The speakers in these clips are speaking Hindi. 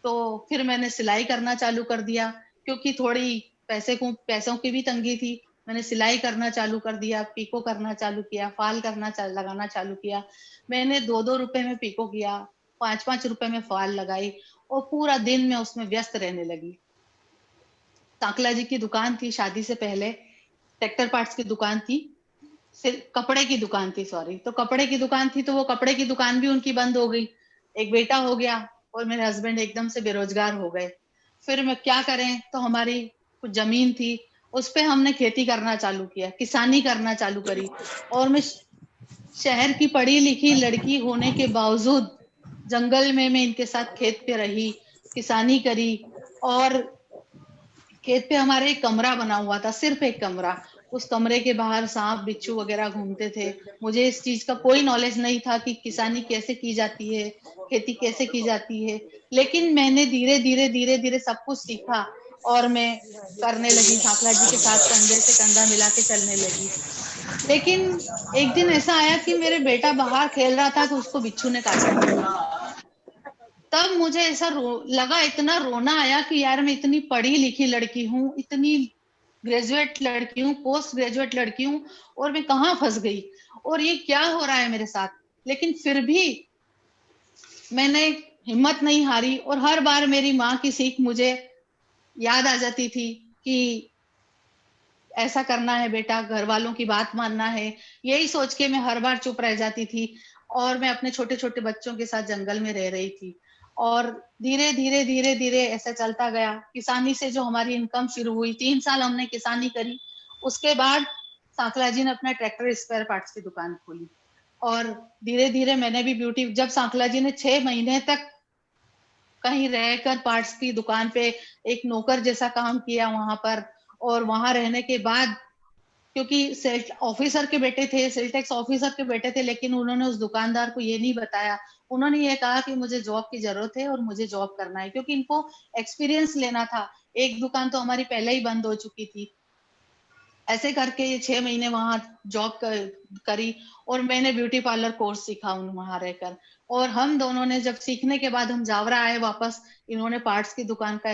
तो फिर मैंने सिलाई करना चालू कर दिया, क्योंकि थोड़ी पैसों की भी तंगी थी। मैंने सिलाई करना चालू कर दिया, पीको करना चालू किया, फाल लगाना चालू किया। मैंने 2-2 रुपए में पीको किया, 5-5 रुपए में फाल लगाई और पूरा दिन मैं उसमें व्यस्त रहने लगी। सांकला जी की दुकान थी शादी से पहले, ट्रैक्टर पार्ट्स की दुकान थी, सिर्फ कपड़े की दुकान थी, सॉरी। तो कपड़े की दुकान थी, तो वो कपड़े की दुकान भी उनकी बंद हो गई। एक बेटा हो गया और मेरे हस्बैंड एकदम से बेरोजगार हो गए। फिर मैं क्या करें, तो हमारी कुछ जमीन थी, उस पे हमने खेती करना चालू किया, किसानी करना चालू करी। और मैं शहर की पढ़ी लिखी लड़की होने के बावजूद जंगल में मैं इनके साथ खेत पे रही, किसानी करी। और खेत पे हमारे एक कमरा बना हुआ था, सिर्फ एक कमरा। उस कमरे के बाहर सांप बिच्छू वगैरह घूमते थे। मुझे इस चीज का कोई नॉलेज नहीं था कि किसानी कैसे की जाती है, खेती कैसे की जाती है। लेकिन मैंने धीरे धीरे धीरे धीरे सब कुछ सीखा और मैं करने लगी, सांकला जी के साथ कंधे से कंधा मिला के चलने लगी। लेकिन एक दिन ऐसा आया कि मेरे बेटा बाहर खेल रहा था तो उसको बिच्छू ने काट दिया। तब मुझे ऐसा लगा, इतना रोना आया कि यार मैं इतनी पढ़ी लिखी लड़की हूँ, इतनी ग्रेजुएट लड़की हूँ, पोस्ट ग्रेजुएट लड़की हूँ, और मैं कहाँ फंस गई और ये क्या हो रहा है मेरे साथ। लेकिन फिर भी मैंने हिम्मत नहीं हारी और हर बार मेरी माँ की सीख मुझे याद आ जाती थी कि ऐसा करना है बेटा, घर वालों की बात मानना है। यही सोच के मैं हर बार चुप रह जाती थी और मैं अपने छोटे छोटे बच्चों के साथ जंगल में रह रही थी। और धीरे धीरे धीरे धीरे ऐसा चलता गया। किसानी से जो हमारी इनकम शुरू हुई, 3 साल हमने किसानी करी। उसके बाद सांकला जी ने अपना ट्रैक्टर स्पेयर पार्ट्स की दुकान खोली। और धीरे धीरे मैंने भी ब्यूटी, जब सांकला जी ने 6 महीने तक कहीं रहकर पार्ट्स की दुकान पे एक नौकर जैसा काम किया वहां पर, और वहां रहने के बाद, क्योंकि सेल ऑफिसर के बेटे थे, सेल टैक्स ऑफिसर के बेटे थे, लेकिन उन्होंने उस दुकानदार को ये नहीं बताया। उन्होंने ये कहा कि मुझे जॉब की जरूरत है और मुझे जॉब करना है, क्योंकि इनको एक्सपीरियंस लेना था। एक दुकान तो हमारी पहले ही बंद हो चुकी थी। ऐसे करके ये 6 महीने वहां जॉब करी और मैंने ब्यूटी पार्लर कोर्स सीखा वहां रहकर। और हम दोनों ने जब सीखने के बाद हम जावरा आए वापस, इन्होंने पार्ट्स की दुकान का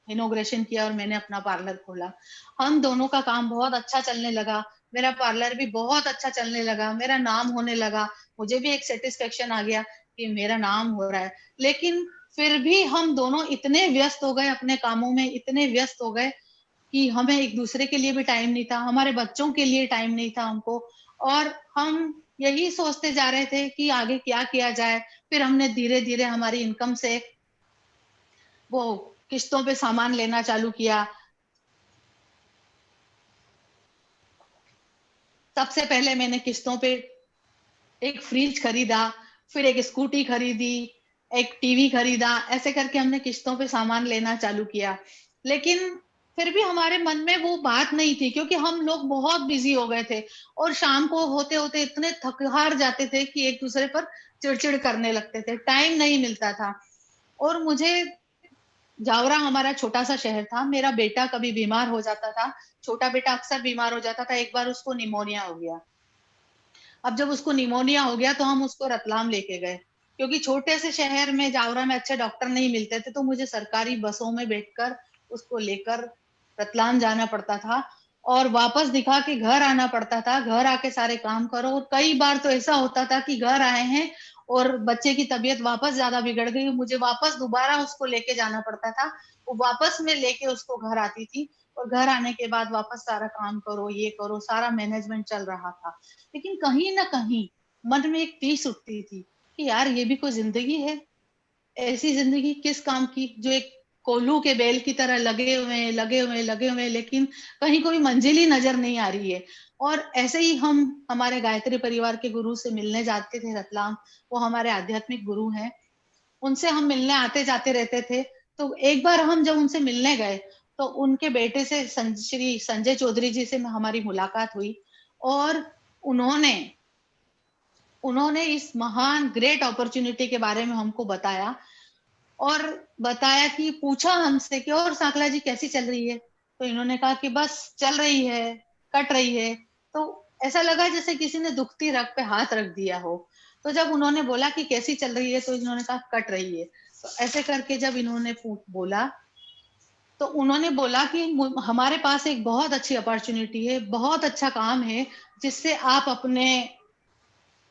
इनोग्रेशन किया और मैंने अपना पार्लर खोला। हम दोनों का काम बहुत अच्छा चलने लगा, मेरा पार्लर भी बहुत अच्छा चलने लगा, मेरा नाम होने लगा। मुझे भी एक सेटिस्फेक्शन आ गया कि मेरा नाम हो रहा है। लेकिन फिर भी हम दोनों इतने व्यस्त हो गए अपने कामों में, इतने व्यस्त हो गए कि हमें एक दूसरे के लिए भी टाइम नहीं था, हमारे बच्चों के लिए टाइम नहीं था हमको। और हम यही सोचते जा रहे थे कि आगे क्या किया जाए। फिर हमने धीरे धीरे हमारी इनकम से वो किस्तों पे सामान लेना चालू किया। सबसे पहले मैंने किस्तों पे एक फ्रिज खरीदा, फिर एक स्कूटी खरीदी, एक टीवी खरीदा। ऐसे करके हमने किस्तों पे सामान लेना चालू किया। लेकिन फिर भी हमारे मन में वो बात नहीं थी, क्योंकि हम लोग बहुत बिजी हो गए थे और शाम को होते होते इतने थक हार जाते थे कि एक दूसरे पर चिड़चिड़ करने लगते थे, टाइम नहीं मिलता था। और मुझे, जावरा हमारा छोटा सा शहर था, मेरा बेटा कभी बीमार हो जाता था, छोटा बेटा अक्सर बीमार हो जाता था। एक बार उसको निमोनिया हो गया। अब जब उसको निमोनिया हो गया तो हम उसको रतलाम लेके गए, क्योंकि छोटे से शहर में, जावरा में अच्छे डॉक्टर नहीं मिलते थे, तो मुझे सरकारी बसों में बैठकर उसको लेकर रतलाम जाना पड़ता था और वापस दिखा के घर आना पड़ता था। घर आके सारे काम करो, और कई बार तो ऐसा होता था कि घर आए हैं और बच्चे की तबीयत वापस ज्यादा बिगड़ गई, मुझे वापस दोबारा उसको लेके जाना पड़ता था। वो वापस में लेके उसको घर आती थी और घर आने के बाद वापस सारा काम करो, ये करो, सारा मैनेजमेंट चल रहा था। लेकिन कहीं ना कहीं मन में एक टीस उठती थी कि यार ये भी कोई जिंदगी है। ऐसी जिंदगी किस काम की, जो एक कोल्हू के बैल की तरह लगे हुए हैं, लगे हुए हैं, लगे हुए हैं, लेकिन कहीं कोई मंजिल ही नजर नहीं आ रही है। और ऐसे ही हम हमारे गायत्री परिवार के गुरु से मिलने जाते थे रतलाम। वो हमारे आध्यात्मिक गुरु हैं, उनसे हम मिलने आते जाते रहते थे। तो एक बार हम जब उनसे मिलने गए तो उनके बेटे से, श्री संजय चौधरी जी से हमारी मुलाकात हुई। और उन्होंने उन्होंने इस महान ग्रेट अपॉर्चुनिटी के बारे में हमको बताया। और बताया कि पूछा हमसे कि और सांकला जी कैसी चल रही है, तो इन्होंने कहा कि बस चल रही है, कट रही है। तो ऐसा लगा जैसे किसी ने दुखती रग पे हाथ रख दिया हो। तो जब उन्होंने बोला कि कैसी चल रही है, तो इन्होंने कहा कट रही है। तो ऐसे करके जब इन्होंने बोला, तो उन्होंने बोला कि हमारे पास एक बहुत अच्छी अपॉर्चुनिटी है, बहुत अच्छा काम है, जिससे आप अपने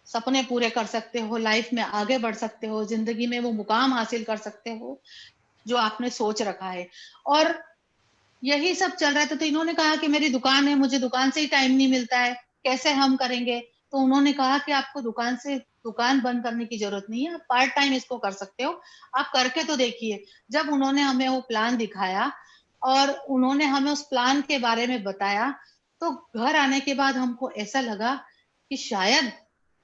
सपने पूरे कर सकते हो, लाइफ में आगे बढ़ सकते हो, जिंदगी में वो मुकाम हासिल कर सकते हो जो आपने सोच रखा है। और यही सब चल रहा था, तो इन्होंने कहा कि मेरी दुकान है, मुझे दुकान से ही टाइम नहीं मिलता है, कैसे हम करेंगे? तो उन्होंने कहा कि आपको दुकान बंद करने की जरूरत नहीं है, आप पार्ट टाइम इसको कर सकते हो, आप करके तो देखिए। जब उन्होंने हमें वो प्लान दिखाया और उन्होंने हमें उस प्लान के बारे में बताया, तो घर आने के बाद हमको ऐसा लगा कि शायद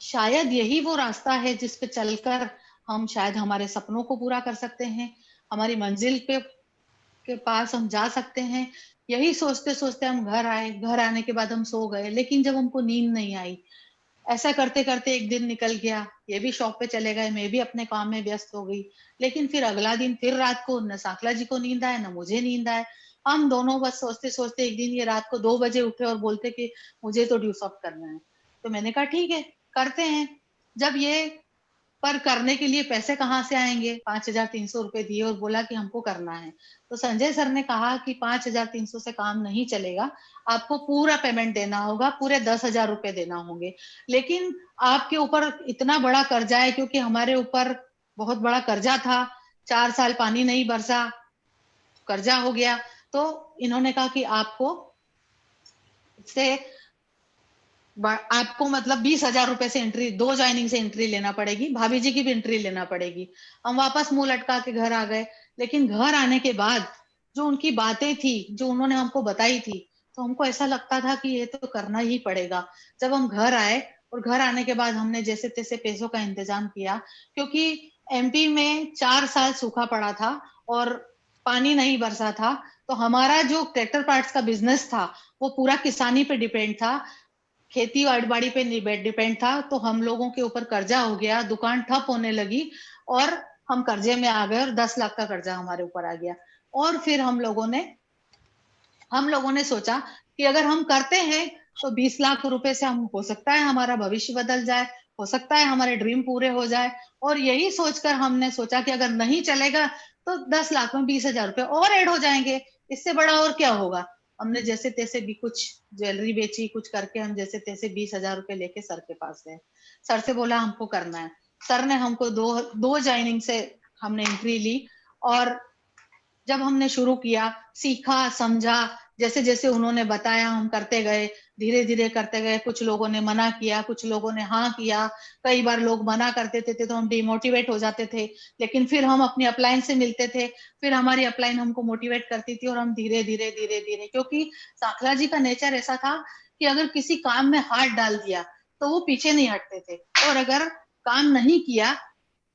शायद यही वो रास्ता है जिस पे चलकर हम शायद हमारे सपनों को पूरा कर सकते हैं, हमारी मंजिल के पास हम जा सकते हैं। यही सोचते सोचते हम घर आए, घर आने के बाद हम सो गए, लेकिन जब हमको नींद नहीं आई। ऐसा करते करते एक दिन निकल गया, ये भी शॉप पे चले गए, मैं भी अपने काम में व्यस्त हो गई। लेकिन फिर अगला दिन फिर रात को न साकला जी को नींद आए न मुझे नींद आए। हम दोनों बस सोचते सोचते एक दिन ये रात को 2 बजे उठे और बोलते कि मुझे तो ड्यूस ऑफ करना है। तो मैंने कहा ठीक है, करते हैं। जब ये पर करने के लिए पैसे कहाँ से आएंगे? 5,300 रुपए दिए और बोला कि हमको करना है। तो संजय सर ने कहा कि 5,300 से काम नहीं चलेगा, आपको पूरा पेमेंट देना होगा, पूरे 10,000 रुपए देना होंगे। लेकिन आपके ऊपर इतना बड़ा कर्जा है, क्योंकि हमारे ऊपर बहुत बड़ा कर्जा था, 4 साल पानी नहीं बरसा, कर्जा हो गया। तो इन्होंने कहा कि से आपको मतलब 20,000 रुपए से एंट्री, 2 ज्वाइनिंग से एंट्री लेना पड़ेगी, भाभी जी की भी एंट्री लेना पड़ेगी। हम वापस मुंह लटका के घर आ गए। लेकिन घर आने के बाद जो उनकी बातें थी, जो उन्होंने हमको बताई थी, तो हमको ऐसा लगता था कि ये तो करना ही पड़ेगा। जब हम घर आए और घर आने के बाद हमने जैसे तैसे पैसों का इंतजाम किया, क्योंकि एमपी में 4 साल सूखा पड़ा था और पानी नहीं बरसा था। तो हमारा जो ट्रैक्टर पार्ट्स का बिजनेस था, वो पूरा किसानी पे डिपेंड था, खेती बाड़ी पे डिपेंड था। तो हम लोगों के ऊपर कर्जा हो गया, दुकान ठप होने लगी और हम कर्जे में आ गए और 10 लाख का कर्जा हमारे ऊपर आ गया। और फिर हम लोगों ने सोचा कि अगर हम करते हैं तो 20 लाख रुपए से हम, हो सकता है हमारा भविष्य बदल जाए, हो सकता है हमारे ड्रीम पूरे हो जाए। और यही सोचकर हमने सोचा कि अगर नहीं चलेगा तो 10 लाख में 20,000 रुपए और ऐड हो जाएंगे, इससे बड़ा और क्या होगा। हमने जैसे तैसे भी कुछ ज्वेलरी बेची, कुछ करके हम जैसे तैसे 20,000 रुपए लेके सर के पास गए। सर से बोला हमको करना है। सर ने हमको दो दो ज्वाइनिंग से हमने एंट्री ली। और जब हमने शुरू किया, सीखा, समझा, जैसे जैसे उन्होंने बताया हम करते गए, धीरे धीरे करते गए। कुछ लोगों ने मना किया, कुछ लोगों ने हाँ किया। कई बार लोग मना कर देते थे तो हम डिमोटिवेट हो जाते थे, लेकिन फिर हम अपनी अपलाइन से मिलते थे, फिर हमारी अपलाइन हमको मोटिवेट करती थी और हम धीरे धीरे धीरे धीरे, क्योंकि साखला जी का नेचर ऐसा था कि अगर किसी काम में हाथ डाल दिया तो वो पीछे नहीं हटते थे, और अगर काम नहीं किया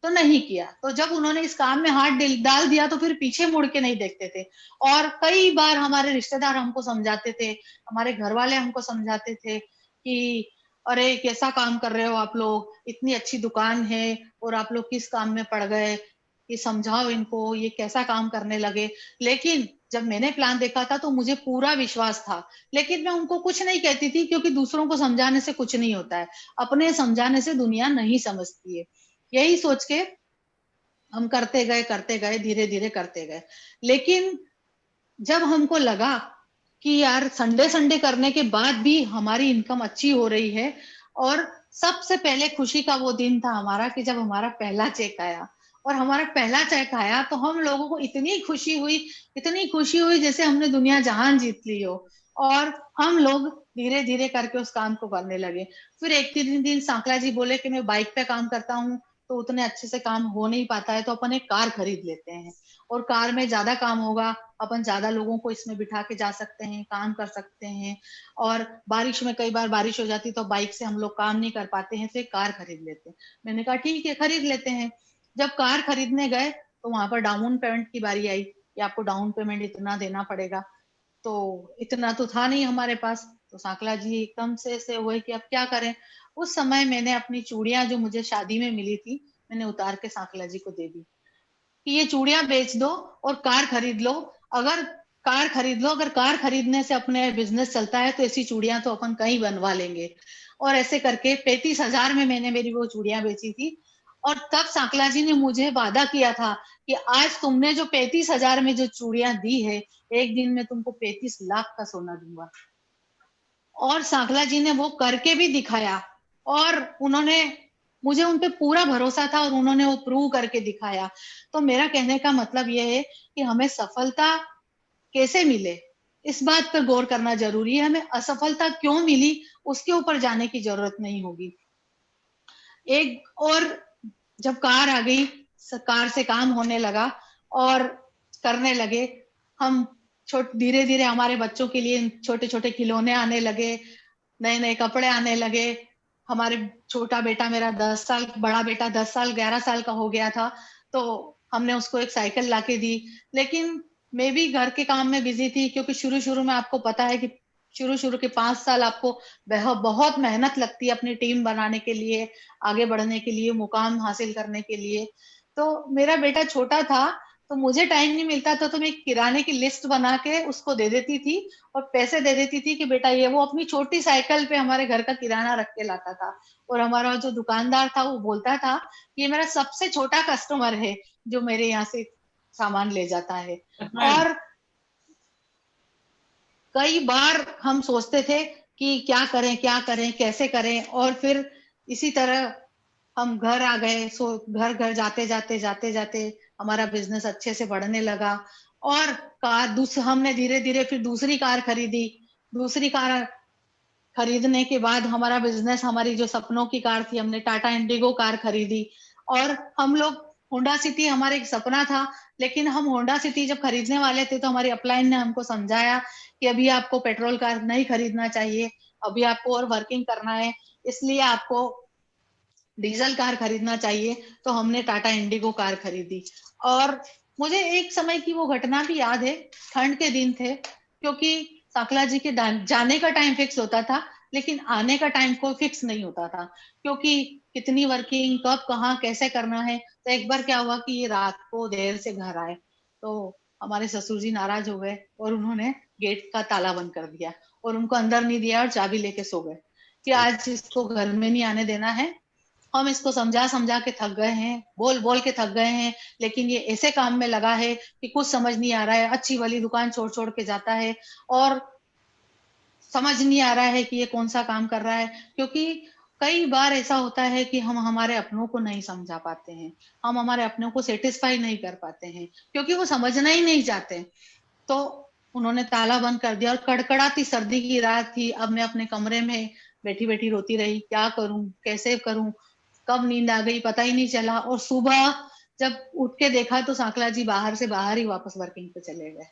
तो नहीं किया। तो जब उन्होंने इस काम में हाथ डाल दिया तो फिर पीछे मुड़ के नहीं देखते थे। और कई बार हमारे रिश्तेदार हमको समझाते थे, हमारे घर वाले हमको समझाते थे कि अरे कैसा काम कर रहे हो आप लोग, इतनी अच्छी दुकान है और आप लोग किस काम में पड़ गए, ये समझाओ इनको, ये कैसा काम करने लगे। लेकिन जब मैंने प्लान देखा था तो मुझे पूरा विश्वास था, लेकिन मैं उनको कुछ नहीं कहती थी, क्योंकि दूसरों को समझाने से कुछ नहीं होता है, अपने समझाने से दुनिया नहीं समझती है। यही सोच के हम करते गए, धीरे धीरे करते गए। लेकिन जब हमको लगा कि यार संडे संडे करने के बाद भी हमारी इनकम अच्छी हो रही है, और सबसे पहले खुशी का वो दिन था हमारा कि जब हमारा पहला चेक आया। और हमारा पहला चेक आया तो हम लोगों को इतनी खुशी हुई जैसे हमने दुनिया जहान जीत ली हो। और हम लोग धीरे धीरे करके उस काम को करने लगे। फिर एक दिन सांकला जी बोले कि मैं बाइक पे काम करता हूँ, तो उतने अच्छे से काम हो नहीं पाता है, तो अपन एक कार खरीद लेते हैं, और कार में ज्यादा काम होगा, अपन ज्यादा लोगों को इसमें बिठा के जा सकते हैं, काम कर सकते हैं। और बारिश में कई बार बारिश हो जाती तो बाइक से हम लोग काम नहीं कर पाते हैं, तो एक कार खरीद लेते हैं। मैंने कहा ठीक है, खरीद लेते हैं। जब कार खरीदने गए तो वहां पर डाउन पेमेंट की बारी आई कि आपको डाउन पेमेंट इतना देना पड़ेगा। तो इतना तो था नहीं हमारे पास। तो सांकला जी एकदम से ऐसे हुए कि अब क्या करें। उस समय मैंने अपनी चूड़ियां जो मुझे शादी में मिली थी, मैंने उतार के सांकला जी को दे दी कि ये चूड़ियां बेच दो और कार खरीद लो। अगर अगर कार खरीदने से अपने बिजनेस चलता है तो ऐसी चूड़ियां तो अपन कहीं बनवा लेंगे। और ऐसे करके 35,000 में मैंने मेरी वो चूड़ियां बेची थी। और तब सांकला जी ने मुझे वादा किया था कि आज तुमने जो 35,000 में जो चूड़ियां दी है, एक दिन में तुमको 35 लाख का सोना दूंगा। और सांकला जी ने वो करके भी दिखाया, और उन्होंने मुझे उन पे पूरा भरोसा था और उन्होंने वो प्रूव करके दिखाया। तो मेरा कहने का मतलब ये है कि हमें सफलता कैसे मिले, इस बात पर गौर करना ज़रूरी है। हमें असफलता क्यों मिली, उसके ऊपर जाने की ज़रूरत नहीं होगी। एक और जब कार आ गई, कार से काम होने लगा और करने लगे, हम धीरे-धीरे हमारे बच्चों के लिए छोटे-छोटे खिलौने आने लगे, नए-नए कपड़े आने लगे। हमारे छोटा बेटा मेरा 10 साल, बड़ा बेटा 10 साल, 11 साल का हो गया था, तो हमने उसको एक साइकिल लाके दी। लेकिन मैं भी घर के काम में बिज़ी थी, क्योंकि शुरू-शुरू में आपको पता है कि शुरू-शुरू के 5 साल आपको बहुत मेहनत लगती है अपनी टीम बनाने के लिए, आगे बढ़ने के लिए, मुकाम हासिल करने के लिए। तो मेरा बेटा छोटा था, तो मुझे टाइम नहीं मिलता था, तो मैं किराने की लिस्ट बना के उसको दे देती थी और पैसे दे देती थी कि बेटा ये, वो अपनी छोटी साइकिल पे हमारे घर का किराना रख के लाता था। और हमारा जो दुकानदार था वो बोलता था कि ये मेरा सबसे छोटा कस्टमर है, जो मेरे यहाँ से सामान ले जाता है। और कई बार हम सोचते थे कि क्या करें, कैसे करें, और फिर इसी तरह हम घर आ गए। घर-घर जाते-जाते हमारा बिज़नेस अच्छे से बढ़ने लगा, और हमने धीरे-धीरे फिर दूसरी कार खरीदी। दूसरी कार खरीदने के बाद हमारा बिज़नेस, हमारी जो सपनों की कार थी, हमने टाटा इंडिगो कार खरीदी। और हम लोग होंडा सिटी, हमारा एक सपना था, लेकिन हम होंडा सिटी जब खरीदने वाले थे, तो हमारी अपलाइन ने हमको समझाया कि अभी आपको पेट्रोल कार नहीं खरीदना चाहिए, अभी आपको और वर्किंग करना है, इसलिए आपको डीजल कार खरीदना चाहिए। तो हमने टाटा इंडिगो कार खरीदी। और मुझे एक समय की वो घटना भी याद है, ठंड के दिन थे, क्योंकि सांकला जी के जाने का टाइम फिक्स होता था, लेकिन आने का टाइम कोई फिक्स नहीं होता था, क्योंकि कितनी वर्किंग, कब, कहाँ, कैसे करना है। तो एक बार क्या हुआ कि ये रात को देर से घर आए, तो हमारे ससुर जी नाराज हो गए और उन्होंने गेट का ताला बंद कर दिया और उनको अंदर नहीं दिया और चाबी लेके सो गए कि आज इसको घर में नहीं आने देना है। हम इसको समझा-समझा के थक गए हैं, बोल-बोल के थक गए हैं, लेकिन ये ऐसे काम में लगा है कि कुछ समझ नहीं आ रहा है, अच्छी वाली दुकान छोड़-छोड़ के जाता है, और समझ नहीं आ रहा है कि ये कौन-सा काम कर रहा है। क्योंकि कई बार ऐसा होता है कि हम हमारे अपनों को नहीं समझा पाते हैं, हम हमारे अपनों को सैटिस्फाई नहीं कर पाते हैं, क्योंकि वो समझना ही नहीं चाहते। तो उन्होंने ताला बंद कर दिया और कड़कड़ाती सर्दी की रात थी। अब मैं अपने कमरे में बैठी-बैठी रोती रही, क्या करूँ, कैसे करूँ? कब नींद आ गई पता ही नहीं चला, और सुबह जब उठ के देखा तो सांकला जी बाहर ही वापस वर्किंग पे चले गए।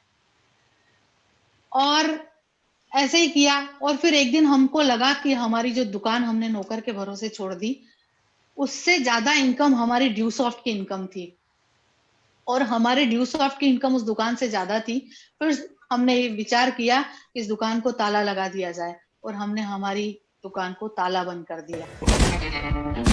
और ऐसे ही किया, और फिर एक दिन हमको लगा कि हमारी जो दुकान हमने नौकर के भरोसे छोड़ दी, उससे ज़्यादा इनकम हमारी ड्यूसॉफ्ट की इनकम थी, और हमारे ड्यूसॉफ्ट की इनकम उस दुकान से ज़्यादा थी। फिर हमने ये विचार किया कि इस दुकान को ताला लगा दिया जाए, और हमने हमारी दुकान को ताला बंद कर दिया।